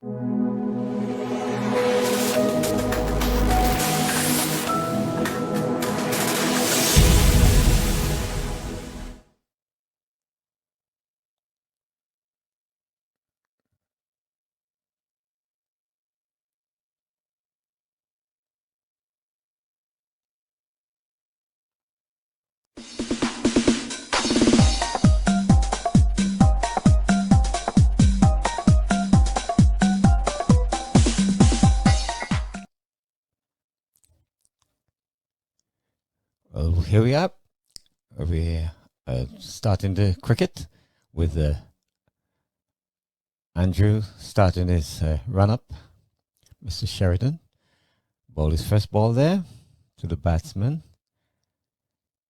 Well, here we are. We're starting the cricket with Andrew starting his run-up. Mr. Sheridan bowled his first ball there to the batsman.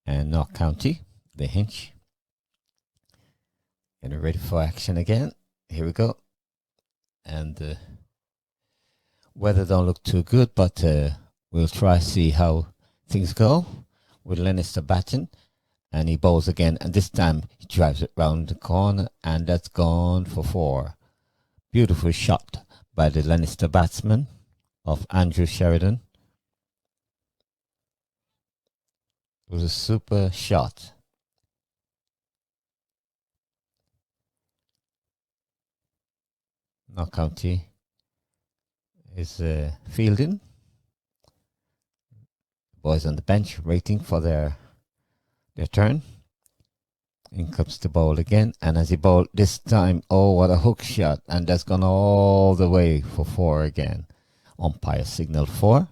And North County, the hinch. Getting ready for action again. Here we go. And the weather don't look too good, but we'll try to see how things go with Lannister batting. And he bowls again, and this time he drives it round the corner, and that's gone for 4. Beautiful shot by the Lannister batsman of Andrew Sheridan. It was a super shot. North County is fielding. Boys on the bench waiting for their turn. In comes the bowl again, and as he bowled this time, oh, what a hook shot, and that's gone all the way for 4 again. Umpire signal 4.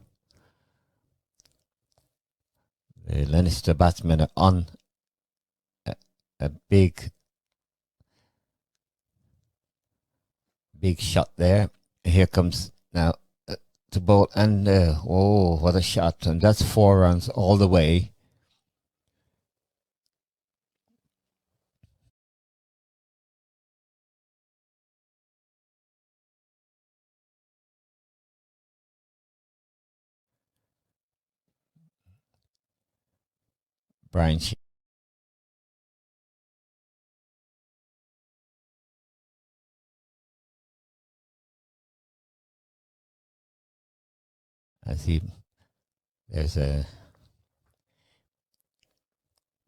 The Lannister batsmen are on a big shot there. Here comes now to bowl, and oh, what a shot, and that's 4 runs all the way. Brian there's a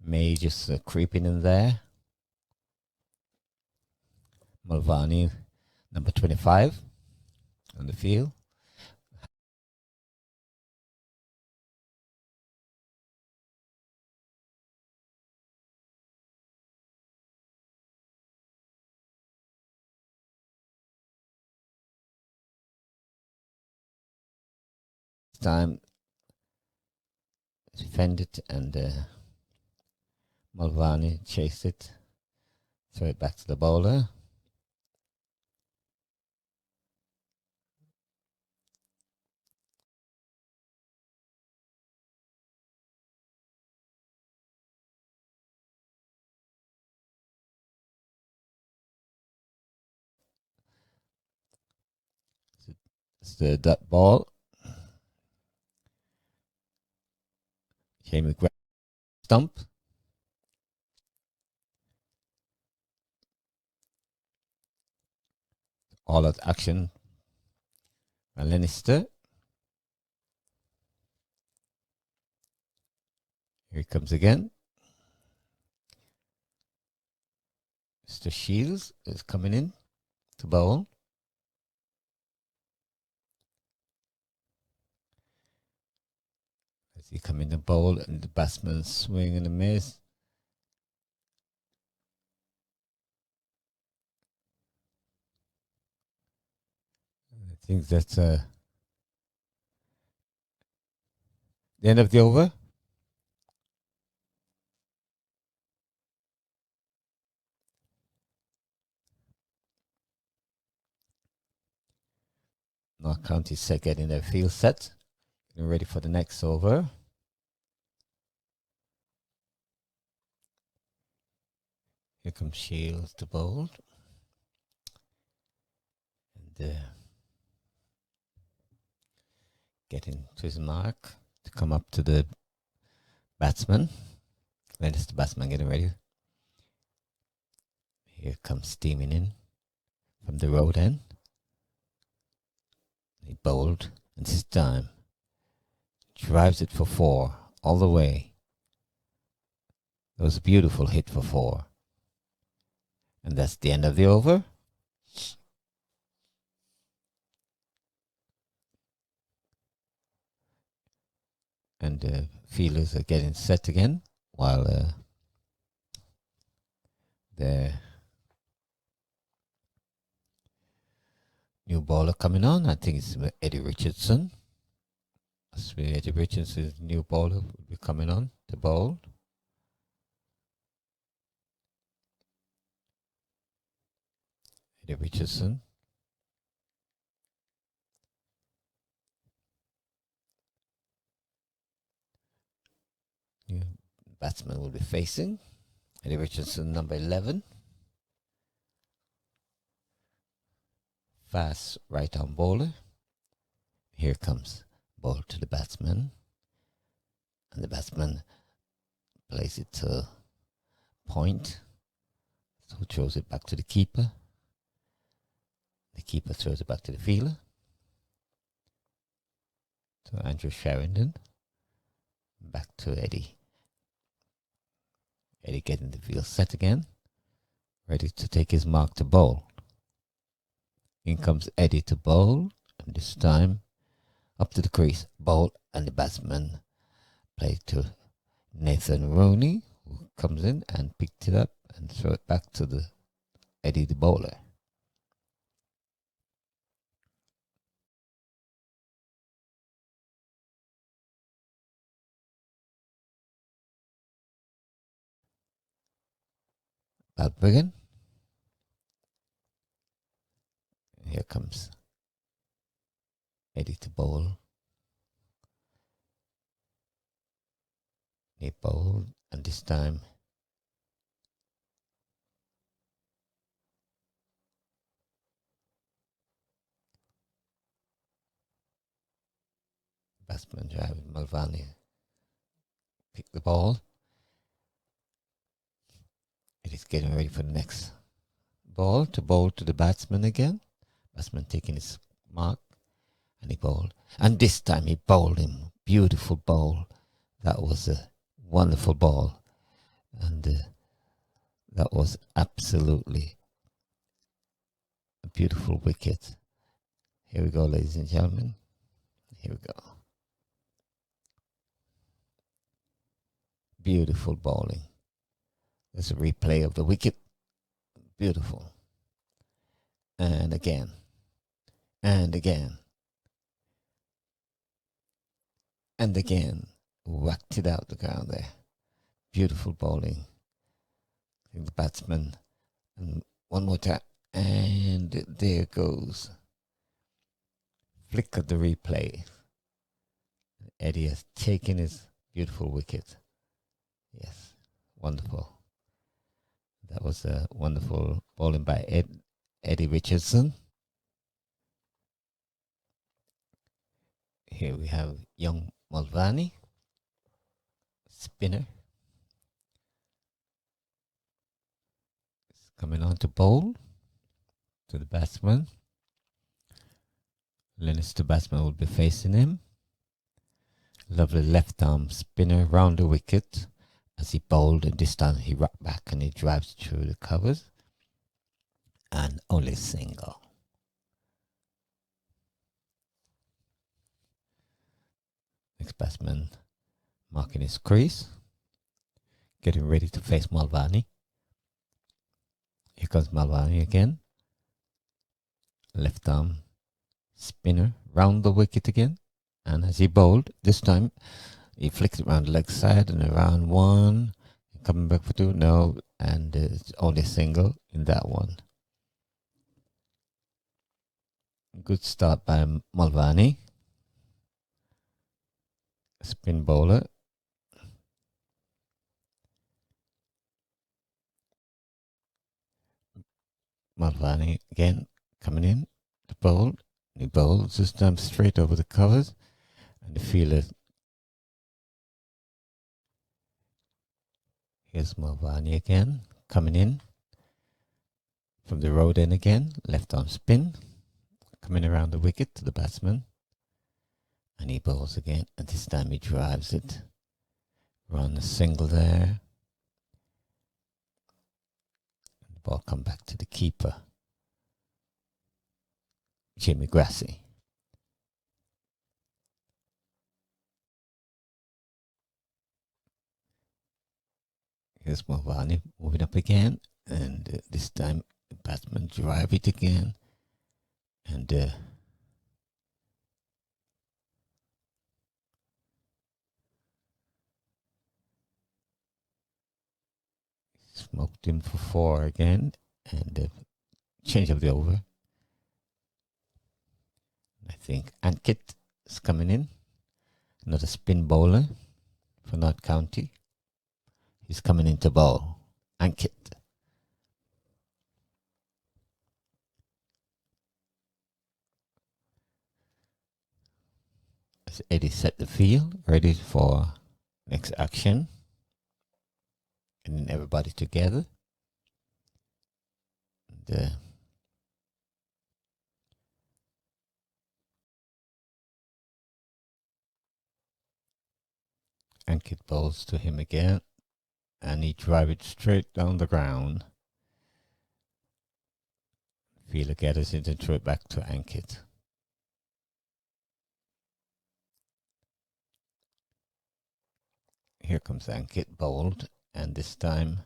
May just creeping in there. Mulvaney, number 25 on the field. Time defended, and Mulvaney chased it, throw it back to the bowler. It's the dot ball. Came a great stump. All out action by Lannister. Here he comes again. Mr. Shields is coming in to bowl. As he come in the bowl, and the batsman swing and a miss. I think that's the end of the over. North County set, getting their field set, getting ready for the next over. Here comes Shields to bowl. And getting to his mark to come up to the batsman. When is the batsman getting ready? Here comes steaming in from the road end. He bowled, and this time drives it for 4 all the way. It was a beautiful hit for 4. And that's the end of the over. And the fielders are getting set again while the new bowler coming on. I think it's Eddie Richardson. That's where Eddie Richardson's new bowler will be coming on to bowl. Eddie Richardson. New batsman will be facing. Eddie Richardson, number 11. Fast right-arm bowler. Here comes ball to the batsman. And the batsman plays it to point. So throws it back to the keeper. The keeper throws it back to the fielder. To Andrew Sheridan. Back to Eddie. Eddie getting the field set again. Ready to take his mark to bowl. In comes Eddie to bowl. And this time up to the crease. Bowl, and the batsman played to Nathan Rooney, who comes in and picked it up and throw it back to the Eddie the bowler. Balbriggan. Here comes Eddie to bowl. He bowled, and this time batsman driving Malvani picked the ball. It is getting ready for the next ball to bowl to the batsman again. Batsman taking his mark, and he bowled. And this time he bowled him. Beautiful bowl. That was a wonderful ball. And that was absolutely a beautiful wicket. Here we go, ladies and gentlemen. Here we go. Beautiful bowling. There's a replay of the wicket. Beautiful. And again. And again. And again. Whacked it out the ground there. Beautiful bowling. The batsman. And one more time. And there goes. Flick of the replay. Eddie has taken his beautiful wicket. Yes. Wonderful. That was a wonderful bowling by Eddie Richardson. Here we have young Malvani, spinner. He's coming on to bowl to the batsman. Lannister batsman will be facing him. Lovely left arm spinner round the wicket as he bowled, and this time he rocked back and he drives through the covers. And only single. Next batsman marking his crease. Getting ready to face Malvani. Here comes Malvani again. Left arm spinner round the wicket again. And as he bowled, this time he flicked it around the leg side and around one. Coming back for two, no. And it's only single in that one. Good start by Malvani. Spin bowler. Malvani again coming in to bowl. He bowls this time straight over the covers. And the fielder. Here's Malvani again coming in from the road end again. Left arm spin. coming around the wicket to the batsman. And he bowls again, and this time he drives it. Run a single there. The ball come back to the keeper, Jimmy Grassi. Here's Mulvaney moving up again, and this time the batsman drive it again, and smoked him for 4 again, and change of the over. I think Ankit is coming in, another spin bowler for North County. He's coming in to bowl. Ankit. As Eddie set the field, ready for next action. And then everybody together. And, Ankit bowls to him again, and he drive it straight down the ground. Fielder gathers it and throw it back to Ankit. Here comes Ankit bowled, and this time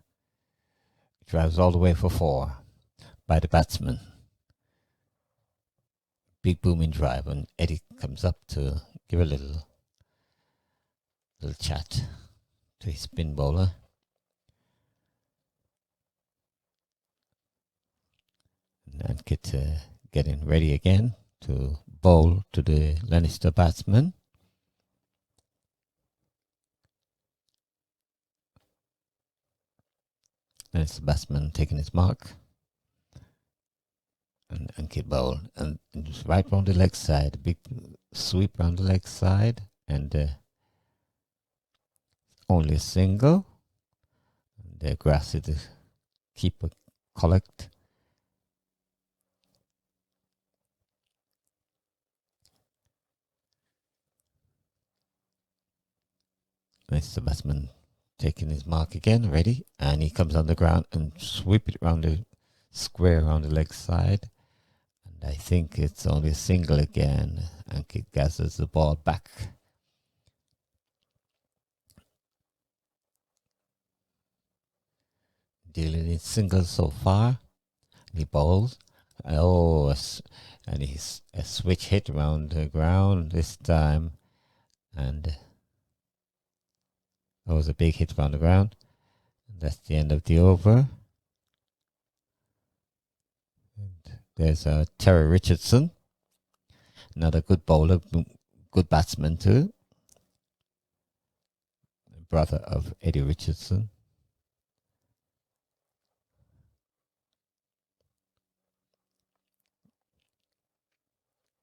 drives all the way for 4 by the batsman. Big booming drive, and Eddie comes up to give a little chat to his spin bowler. And Ankit getting ready again to bowl to the Leinster batsman. Leinster batsman taking his mark. And Ankit bowl, and just right round the leg side, big sweep round the leg side, and only a single. The Grassi, the keeper, collect. Nice, the batsman taking his mark again, ready, and he comes on the ground and sweep it round the square around the leg side. And I think it's only a single again. Ankit gathers the ball back. Dealing in singles so far. He bowls. Oh, and he's a switch hit around the ground this time. And that was a big hit around the ground. That's the end of the over. And there's Terry Richardson. Another good bowler, good batsman too. Brother of Eddie Richardson.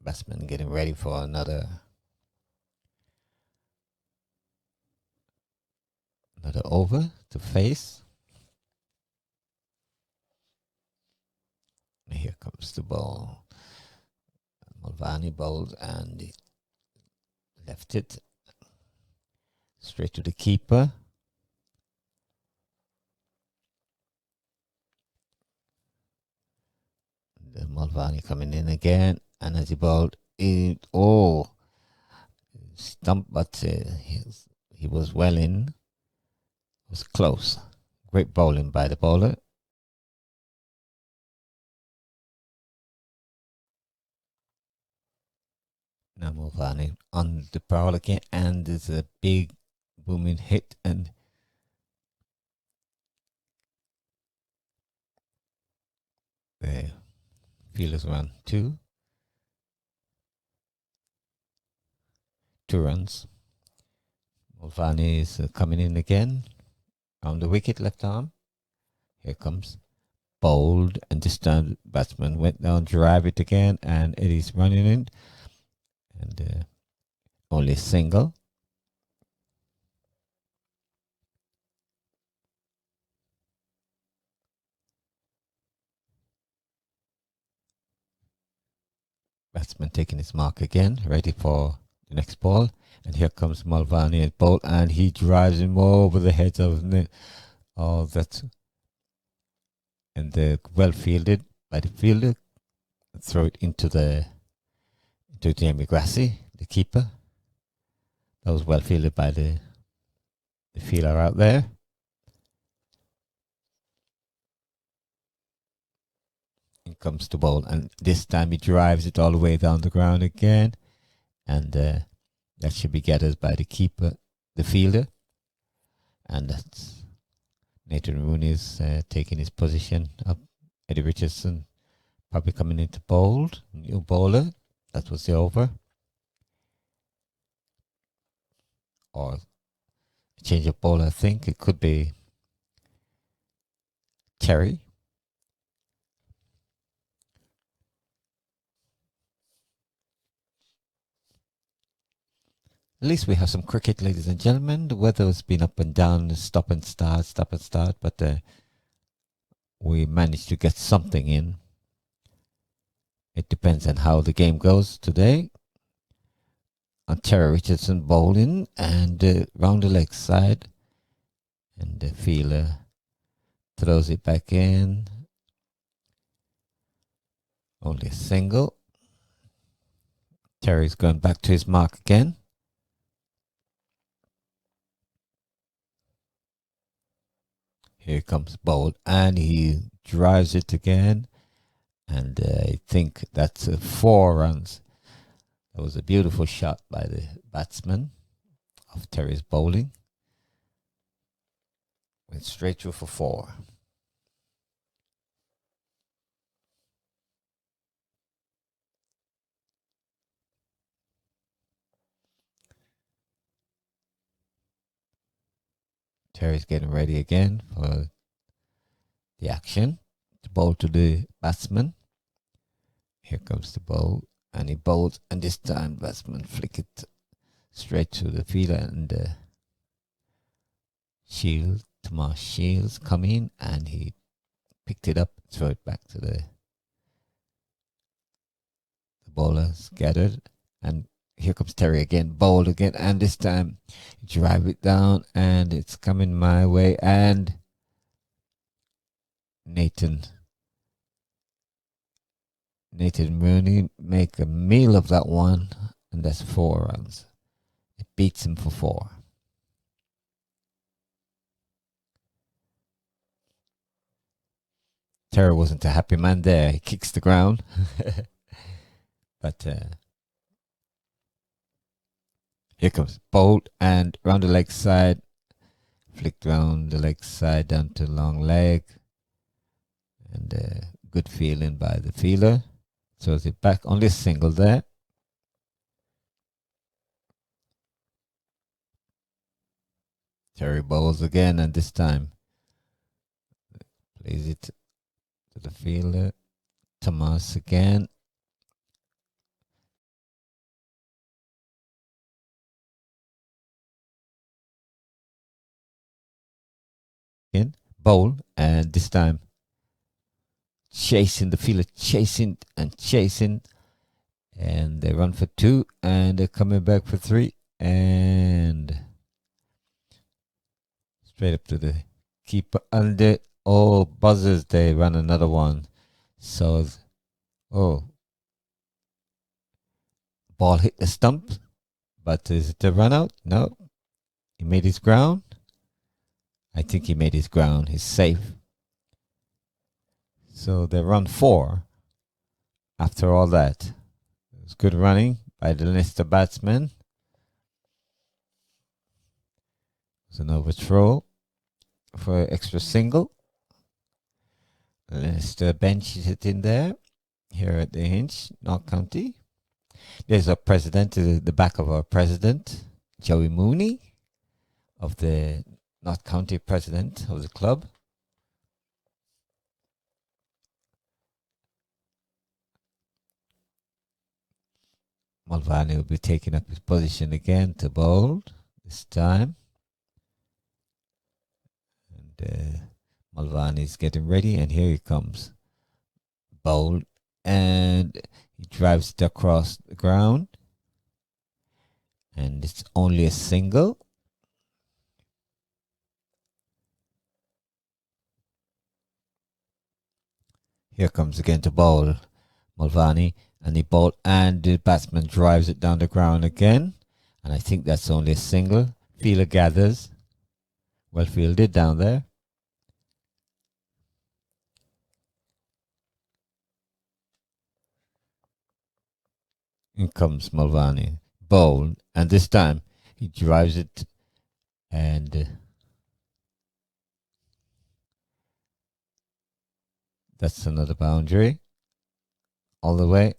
Batsman getting ready for another over to face. And here comes the ball. Mulvaney bowled and he left it straight to the keeper. The Mulvaney coming in again, and as he bowled, stumped, but he was well in. It was close. Great bowling by the bowler. Now Mulvaney on the prowl again, and there's a big booming hit, and the fielders run 2 runs. Mulvaney is coming in again on the wicket, left arm. Here comes bowled, and this time batsman went down, drive it again, and Eddie's running in, and only single. Batsman taking his mark again, ready for the next ball. And here comes Mulvaney at bowl, and he drives him over the heads of all that. And well fielded by the fielder. Throw it into Jamie Grassi, the keeper. That was well fielded by the fielder out there. In comes the ball, and this time he drives it all the way down the ground again, and that should be gathered by the keeper, the fielder, and that's Nathan Rooney is taking his position up. Eddie Richardson probably coming into bowl, new bowler. That was the over, or a change of bowler. I think it could be Terry. At least we have some cricket, ladies and gentlemen. The weather has been up and down, stop and start, but we managed to get something in. It depends on how the game goes today. On Terry Richardson bowling and round the leg side, and the fielder throws it back in. Only a single. Terry's going back to his mark again. Here comes bowl, and he drives it again. And I think that's 4 runs. That was a beautiful shot by the batsman of Terry's bowling. Went straight through for 4. Terry's getting ready again for the action. To bowl to the batsman. Here comes the bowl, and he bowls, and this time the batsman flick it straight to the fielder, and Tomas Shields come in, and he picked it up, throw it back to the bowlers gathered, and here comes Terry again, bowled again, and this time drive it down, and it's coming my way, and Nathan Rooney make a meal of that one, and that's 4 runs. It beats him for 4. Terry wasn't a happy man there. He kicks the ground. But here comes bolt, and round the leg side, flicked round the leg side down to long leg, and good feeling by the fielder. Throws it back, only a single there. Terry bowls again, and this time plays it to the fielder. Tomas again. In bowl, and this time chasing the fielder, chasing, and they run for 2, and they're coming back for 3, and straight up to the keeper, and buzzers, they run another one. So ball hit the stump, but is it a run out? No, he made his ground. I think he made his ground. He's safe. So they run 4 after all that. It was good running by the Leicester batsman. It was an overthrow for an extra single. Leicester bench is it in there. Here at the Hinch, North County. There's our president, the back of our president, Joey Mooney, of the North County president of the club. Mulvaney will be taking up his position again to bowl this time. And Mulvaney is getting ready, and here he comes. Bowl, and He drives it across the ground. And it's only a single. Here comes again to bowl Mulvaney, and he bowled, and the batsman drives it down the ground again. And I think that's only a single. Fielder gathers. Well fielded down there. In comes Mulvaney. Bowled, and this time he drives it, and that's another boundary. All the way.